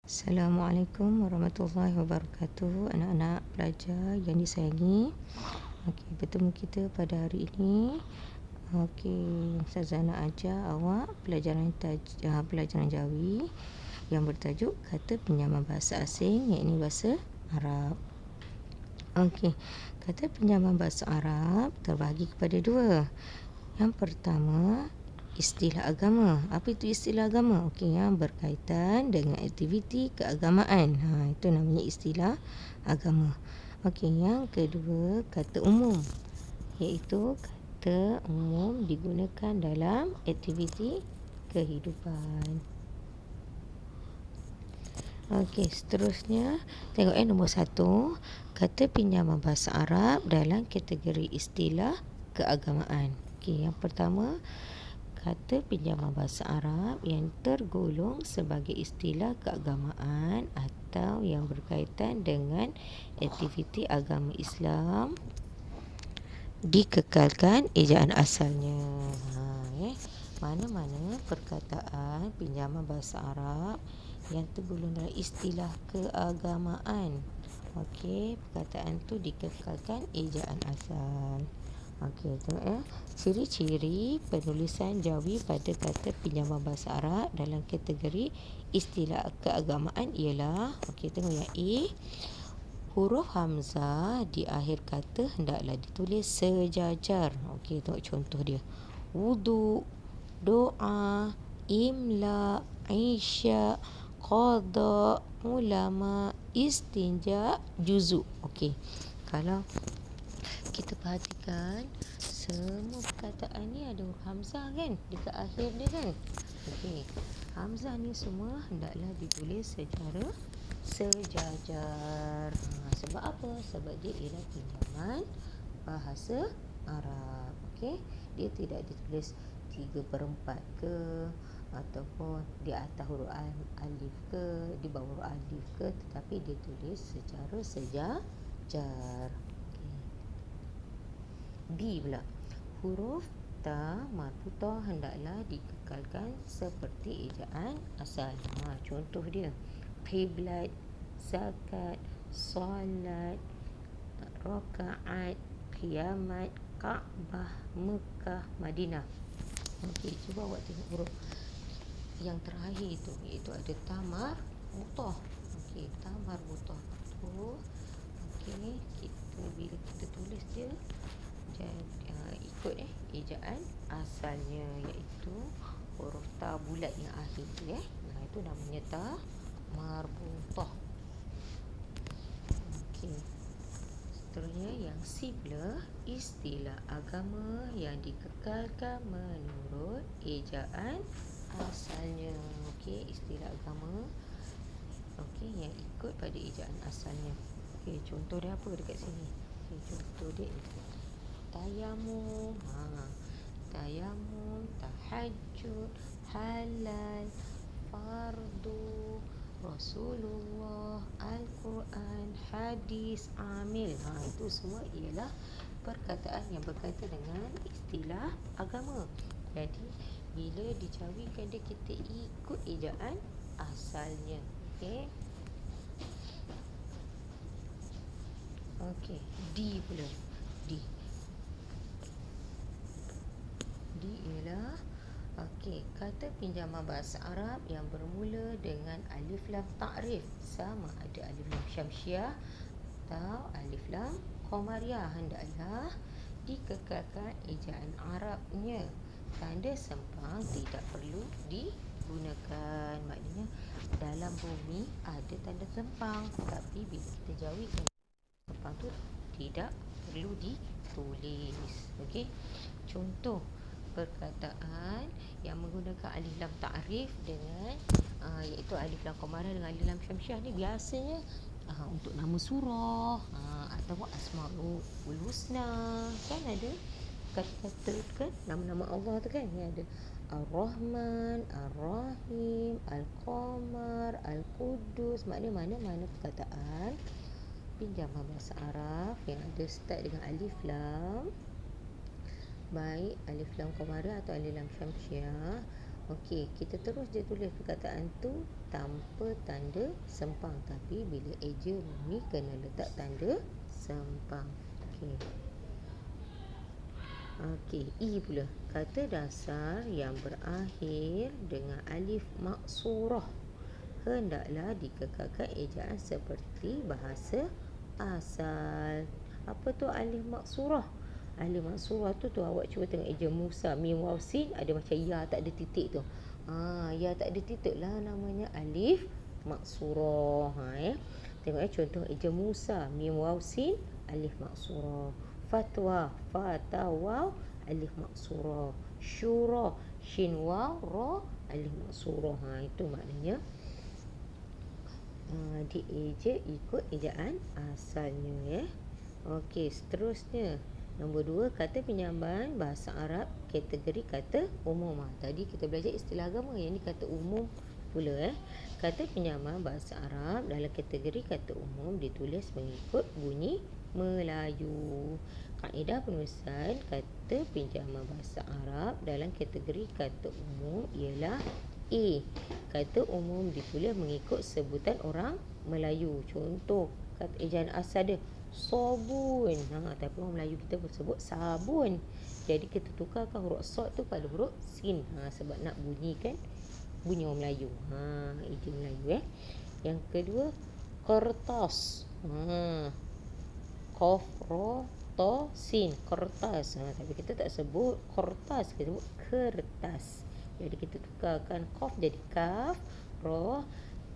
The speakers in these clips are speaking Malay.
Assalamualaikum warahmatullahi wabarakatuh, anak-anak pelajar yang disayangi. Okey, bertemu kita pada hari ini. Okey, Ustazah nak ajar awak pelajaran Jawi yang bertajuk kata pinjaman bahasa asing, iaitu bahasa Arab. Okey, kata pinjaman bahasa Arab terbahagi kepada dua. Yang pertama, istilah agama. Apa itu istilah agama? Okey, yang berkaitan dengan aktiviti keagamaan. Itu namanya istilah agama. Okey, yang kedua, kata umum, iaitu kata umum digunakan dalam aktiviti kehidupan. Okey, seterusnya tengok nombor 1, kata pinjaman bahasa Arab dalam kategori istilah keagamaan. Okey, yang pertama, kata pinjaman bahasa Arab yang tergolong sebagai istilah keagamaan atau yang berkaitan dengan aktiviti agama Islam dikekalkan ejaan asalnya. Mana-mana perkataan pinjaman bahasa Arab yang tergolong dalam istilah keagamaan, okey, perkataan tu dikekalkan ejaan asal. Okey, tengok ciri-ciri penulisan Jawi pada kata pinjaman bahasa Arab dalam kategori istilah keagamaan ialah, okey, tengok yang A, huruf hamzah di akhir kata hendaklah ditulis sejajar. Okey, tengok contoh dia. Wudu, doa, imla, isya, qada, ulama, istinja, juzuk. Okey, kalau kita perhatikan semua perkataan ni ada huruf hamzah kan dekat akhir dia kan. Okey, hamzah ni semua hendaklah ditulis secara sejajar. Sebab apa? Sebab dia ialah pinjaman bahasa Arab. Okey, dia tidak ditulis 3/4 ke, ataupun di atas huruf alif ke, di bawah huruf alif ke, tetapi dia tulis secara sejajar. B pula, huruf ta marbutah hendaklah dikekalkan seperti ejaan asal. Contoh dia, qiblat, zakat, solat, rakaat, kiamat, Kaabah, Mekah, Madinah. Okey, cuba awak tengok huruf yang terakhir itu, iaitu ada ta marbutah. Okey, ta marbutah tu, okey, bila kita tulis dia ikut ejaan asalnya, iaitu huruf ta bulat yang akhir tu itu namanya ta marbutah. Okey, seterusnya yang C pula, istilah agama yang dikekalkan menurut ejaan asalnya. Okey, istilah agama yang ikut pada ejaan asalnya. Okey, contoh dia apa dekat sini? Okey, contoh dia tayamum, tayamum, tahajud, halal, fardu, Rasulullah, Al-Quran, hadis, amil. Itu semua ialah perkataan yang berkaitan dengan istilah agama. Jadi bila dijawikan dia, kita ikut ejaan asalnya. Okey. Okey, D pula. D ialah kata pinjaman bahasa Arab yang bermula dengan alif lam ta'rif, sama ada alif lam syamsiah atau alif lam qamariyah, hendaklah dikekalkan ejaan Arabnya. Tanda sempang tidak perlu digunakan. Maknanya dalam bumi ada tanda sempang, tapi bila kita jawikan sempang tu tidak perlu ditulis. Okey, contoh perkataan yang menggunakan alif lam ta'rif dengan iaitu alif lam qamariyah dengan alif lam syamsiah ni biasanya untuk nama surah atau asmaul husna, kan ada kata-kata kan, nama-nama Allah tu kan, yang ada Ar-Rahman, Ar-Rahim, Al-Qamar, Al-Qudus. Maknanya mana-mana perkataan pinjaman bahasa Arab yang ada start dengan alif lam, baik alif lam qamariyah atau alif lam syamsiah, Okey, kita terus je tulis perkataan tu tanpa tanda sempang, tapi bila eja ni kena letak tanda sempang. Okey. Okey, I pula. Kata dasar yang berakhir dengan alif maksurah hendaklah dikekalkan ejaan seperti bahasa asal. Apa tu alif maksurah? Alif maksurah tu awak cuba tengok eja Musa, mim waw sin ada macam ya tak ada titik tu. Ya tak ada titik lah namanya alif maksurah. Tengok contoh eja Musa, mim waw sin alif maksurah. Fatwa, fa ta waw alif maksurah. Syura, shin waw ra alif maksurah. Itu maknanya dieja ikut ejaan asalnya. Okey, seterusnya nombor 2, kata pinjaman bahasa Arab kategori kata umum. Tadi kita belajar istilah agama, yang ni kata umum pula. Kata pinjaman bahasa Arab dalam kategori kata umum ditulis mengikut bunyi Melayu. Kaedah penulisan kata pinjaman bahasa Arab dalam kategori kata umum ialah A. Kata umum ditulis mengikut sebutan orang Melayu. Contoh kata ejaan asal dia sabun. Tapi orang Melayu kita pun sebut sabun. Jadi kita tukarkan huruf sad tu pada huruf sin. Sebab nak bunyikan bunyi orang Melayu. Eja Melayu. Yang kedua, kertas. Qaf ra ta sin, kertas. Tapi kita tak sebut kertas, kita sebut kertas. Jadi kita tukarkan qaf jadi kaf, ra,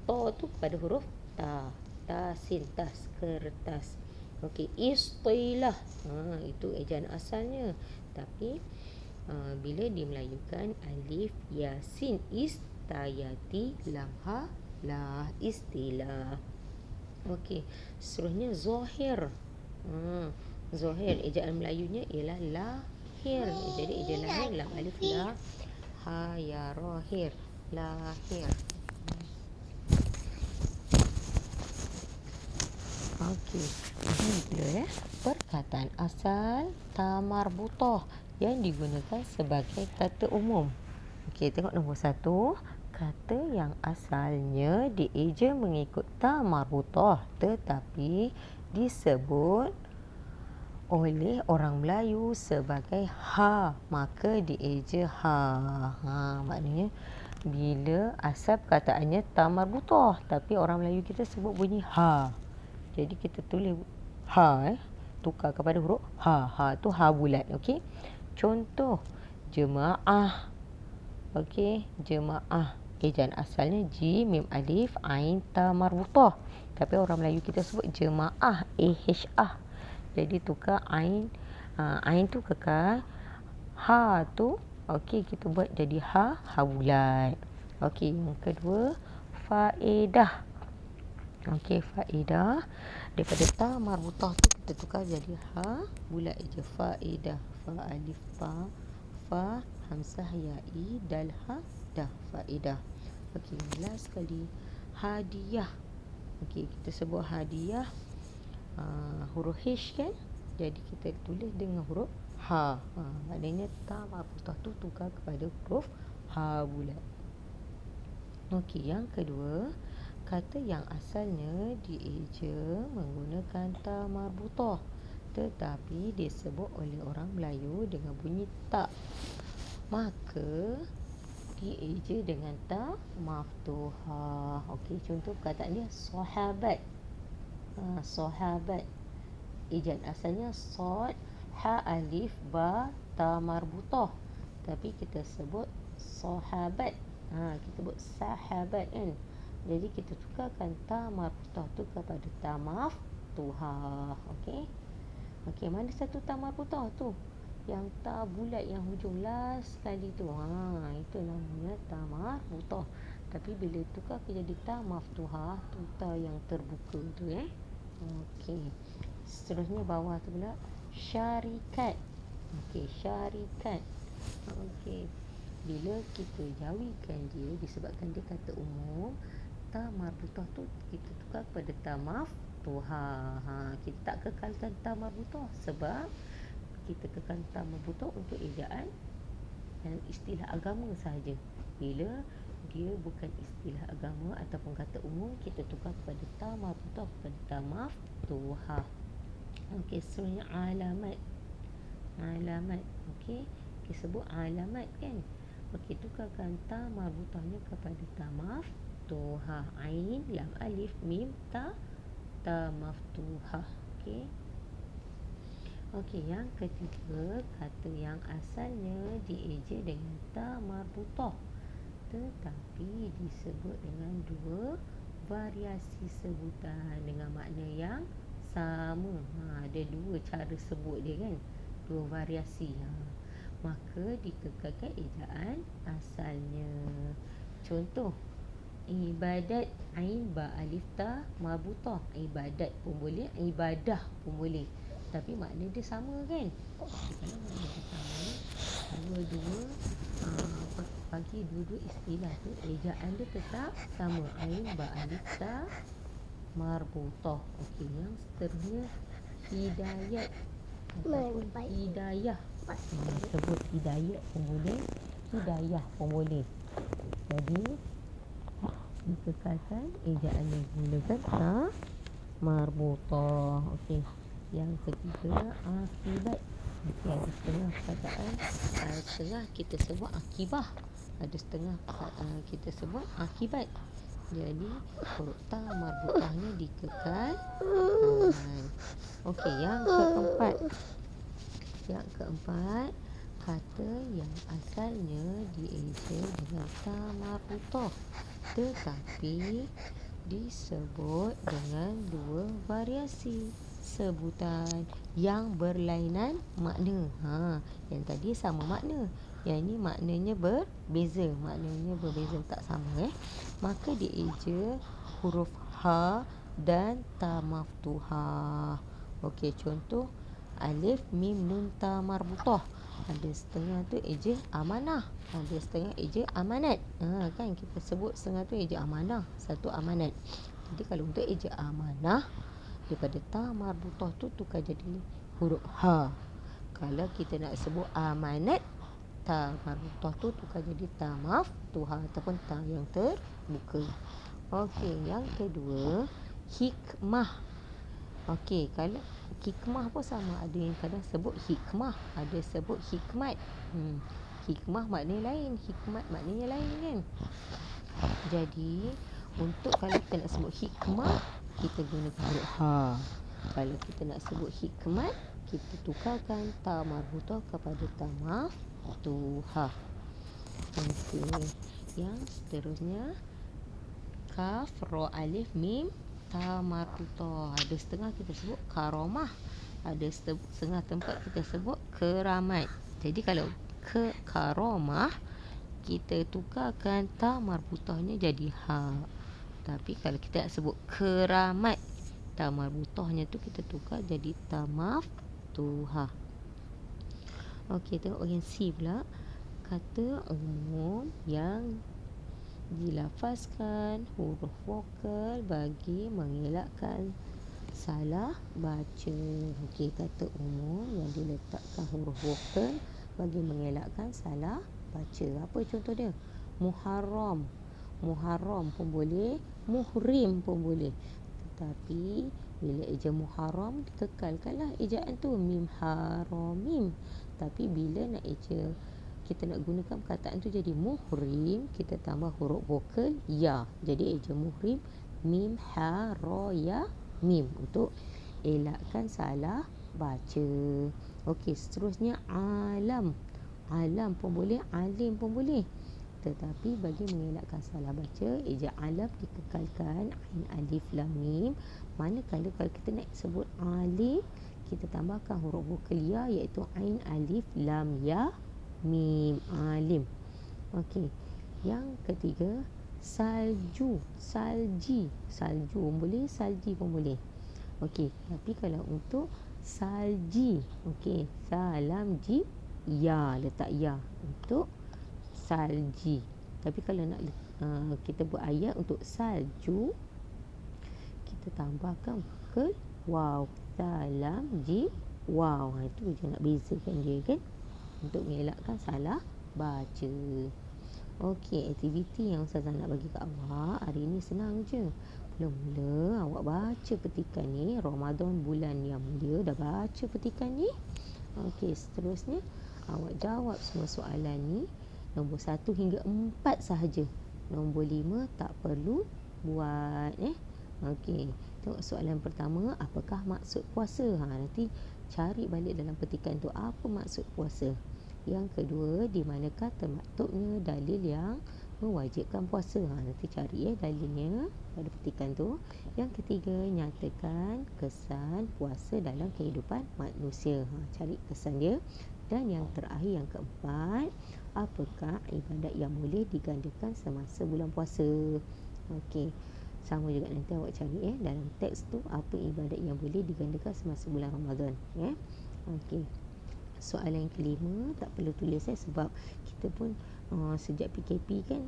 ta tu pada huruf ta. Ta sin, tas, kertas. Okey, istilah. Itu ejaan asalnya. Tapi bila dimelayukan alif ya sin istayati lam ha la, istilah. Okey, seterusnya zahir. Zahir ejaan Melayunya ialah lahir. Jadi ejaan lahir lam alif la ha ya rahir, lahir. Okey, bila perkataan asal ta marbutah yang digunakan sebagai kata umum. Okey, tengok nombor 1. Kata yang asalnya dieja mengikut ta marbutah tetapi disebut oleh orang Melayu sebagai ha, maka dieja ha. Maknanya bila asal perkataannya ta marbutah tapi orang Melayu kita sebut bunyi ha. Jadi kita tulis ha, tukar kepada huruf ha. Ha tu ha bulat. Okey. Contoh jemaah. Okey, jemaah. Ejaan asalnya jim mim alif ain ta marbutah. Tapi orang Melayu kita sebut jemaah, ah. Jadi tukar ain, ain tu kekal, ha tu okey kita buat jadi ha bulat. Okey, yang kedua faedah. Okey, faedah daripada ta marbutah tu kita tukar jadi ha bulat je, faedah. Fa alif fa hamzah ya i dal ha dah, faedah. Okey, last sekali hadiah. Okey, kita sebut hadiah huruf H kan, jadi kita tulis dengan huruf ha. Maknanya ta marbutah tu tukar kepada huruf ha bulat. Okey, yang kedua, kata yang asalnya dieja menggunakan ta marbutah tetapi disebut oleh orang Melayu dengan bunyi tak, maka dieja dengan ta maftuhah. Okey, contoh perkataan dia sahabat. Sahabat ejaan asalnya sad ha alif ba ta marbutah tapi kita sebut sahabat. Kita sebut sahabat kan. Jadi kita tukarkan ta marbutah tu kepada ta maftuhah. Okey. Okey, mana satu ta marbutah tu? Yang ta bulat yang hujung last sekali tu. Itu namanya ta marbutah. Tapi bila tukar jadi ta maftuhah, tu ta yang terbuka tu Okey. Seterusnya bawah tu pula syarikat. Okey, syarikat. Okey. Bila kita jawikan dia disebabkan dia kata umum, ta marbutah tu kita tukar kepada ta maftuhah. Kita tak kekalkan ta marbutah sebab kita kekalkan ta marbutah untuk ejaan dan istilah agama sahaja. Bila dia bukan istilah agama ataupun kata umum, kita tukar kepada ta marbutah kepada ta maftuhah. Okey, seterusnya alamat. Alamat. Okey, kita sebut alamat kan. Okey, tukarkan ta marbutahnya kepada ta maftuhah. Ain, lam, alif, mim, ta, ta maftuhah. Okey. Okey, yang ketiga, kata yang asalnya dieja dengan ta marbutah tetapi disebut dengan dua variasi sebutan dengan makna yang sama. Ada dua cara sebut dia kan, dua variasi. Maka dikekalkan ejaan asalnya. Contoh, ibadat, ain ba alif ta marbutah. Ibadat pun boleh, ibadah pun boleh, tapi makna dia sama kan. Kalau makna dia sama, dua-dua bagi dua-dua istilah tu ejaan dia tetap sama, ain ba alif ta marbutah. Okey, yang seterusnya hidayat ataupun hidayah. Sebut hidayat pun boleh, hidayah pun boleh. Jadi dikekalkan ejaan yang menggunakan ta marbutah. Okey, yang ketiga akibat. Okey, ada setengah perkataan, setengah kita sebut akibah, ada setengah kita sebut akibat. Jadi huruf ta marbutahnya dikekalkan. Okey, yang keempat. Yang keempat, kata yang asalnya dieja dengan ta marbutah tetapi disebut dengan dua variasi sebutan yang berlainan makna. Yang tadi sama makna, yang ini maknanya berbeza, tak sama. Maka dieja huruf ha dan ta maftuhah. Okey, contoh alif mim nun ta marbutah. Ada setengah tu eja amanah, ada setengah eja amanat. Kan kita sebut setengah tu eja amanah, satu amanat. Jadi kalau untuk eja amanah, daripada ta marbutah tu tukar jadi huruf ha. Kalau kita nak sebut amanat, ta marbutah tu tukar jadi ta maftuhah ataupun ta yang terbuka. Okey, yang kedua, hikmah. Okey, kalau hikmah pun sama, ada yang kadang sebut hikmah, ada sebut hikmat. Hikmah maknanya lain, hikmat maknanya lain kan. Jadi untuk kalau kita nak sebut hikmah, kita gunakan huruf ha. Kalau kita nak sebut hikmat, kita tukarkan ta marbutah kepada ta maftuhah. Okey, yang seterusnya kaf, ra, alif, mim, ta marbutah. Ada setengah kita sebut karamah, ada setengah tempat kita sebut keramat. Jadi kalau ke karamah, kita tukarkan ta marbutahnya jadi ha. Tapi kalau kita nak sebut keramat, ta marbutahnya tu kita tukar jadi ta maftuhah. Okey, tengok bahagian C pula. Kata umum yang dilafazkan huruf vokal bagi mengelakkan salah baca. Okey, kata umum yang diletakkan huruf vokal bagi mengelakkan salah baca. Apa contoh dia? Muharram. Muharram pun boleh, muhrim pun boleh. Tetapi bila eja muharram, kekalkanlah ejaan tu mim haramim. Tapi bila nak eja, kita nak gunakan perkataan tu jadi muhrim, kita tambah huruf vokal ya. Jadi eja muhrim mim ha ra ya mim untuk elakkan salah baca. Okey, seterusnya alam. Alam pun boleh, alim pun boleh. Tetapi bagi mengelakkan salah baca, eja alam dikekalkan ain alif lam mim. Manakala kalau kita nak sebut alim, kita tambahkan huruf vokal ya, iaitu ain alif lam ya mim, alim. Okey, yang ketiga salju, salji. Salju pun boleh, salji pun boleh. Okey, tapi kalau untuk salji, okey, salam ji ya, letak ya untuk salji. Tapi kalau nak kita buat ayat untuk salju, kita tambahkan ke waw, salam ji waw. Itu je nak bezakan dia kan, untuk mengelakkan salah baca. Okey, aktiviti yang Ustazah nak bagi kat awak hari ni senang je. Mula-mula awak baca petikan ni, Ramadan bulan yang mulia. Dah baca petikan ni? Okey, seterusnya awak jawab semua soalan ni. Nombor 1 hingga 4 sahaja. Nombor 5 tak perlu buat. Okey, tengok soalan pertama. Apakah maksud puasa? Nanti cari balik dalam petikan tu apa maksud puasa. Yang kedua, di manakah termaktubnya dalil yang mewajibkan puasa. Nanti cari dalilnya pada petikan tu. Yang ketiga, nyatakan kesan puasa dalam kehidupan manusia. Cari kesan dia. Dan yang terakhir, yang keempat, apakah ibadat yang boleh digandakan semasa bulan puasa. Okey, sama juga nanti awak cari dalam teks tu apa ibadat yang boleh digandakan semasa bulan Ramadan. Okey, soalan yang kelima tak perlu tulis sebab kita pun sejak PKP kan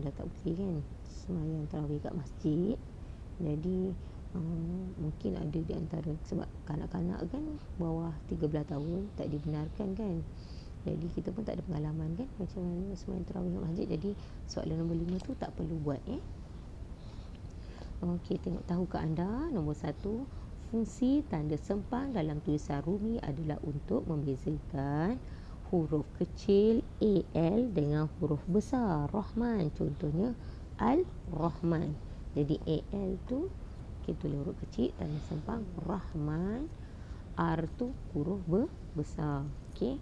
dah tak boleh kan sembahyang tarawih kat masjid. Jadi mungkin ada di antara, sebab kanak-kanak kan bawah 13 tahun tak dibenarkan kan. Jadi kita pun tak ada pengalaman kan macam mana sembahyang tarawih kat masjid. Jadi soalan nombor 5 tu tak perlu buat. Okey, tengok tahukah anda nombor 1, fungsi tanda sempang dalam tulisan Rumi adalah untuk membezakan huruf kecil AL dengan huruf besar Rahman. Contohnya Al-Rahman. Jadi AL tu kita tulis huruf kecil, tanda sempang Rahman. R tu huruf besar. Okey.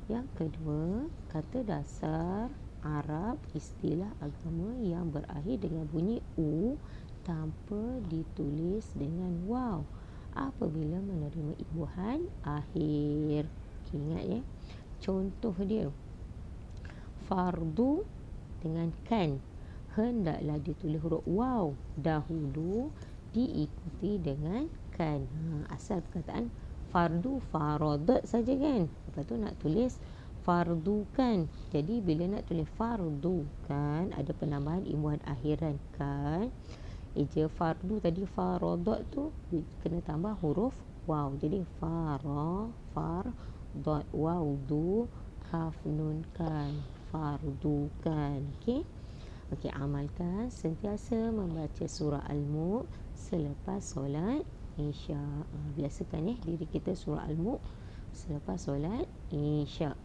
Yang kedua, kata dasar Arab istilah agama yang berakhir dengan bunyi U tanpa ditulis dengan waw apabila menerima imbuhan akhir. Okay, ingat contoh dia, fardu dengan kan hendaklah ditulis huruf waw dahulu diikuti dengan kan. Asal perkataan fardu faradat saja kan, lepas tu nak tulis fardu kan. Jadi bila nak tulis fardu kan ada penambahan imbuhan akhiran kan. Eja fardu tadi faradat tu kena tambah huruf waw. Jadi far waw du kaf nun kan fardu kan. Okey. Okey, amalkan sentiasa membaca surah Al-Mulk selepas solat Isya. Biasakan diri kita surah Al-Mulk selepas solat Isya.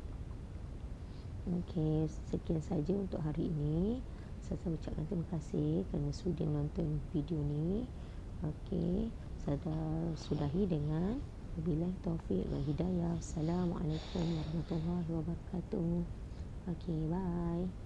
Okey, sekian saja untuk hari ini. Saya ucapkan terima kasih kerana sudi menonton video ni. Okey, saya sudahi dengan wabillahi taufik wal hidayah. Assalamualaikum warahmatullahi wabarakatuh. Okey, bye.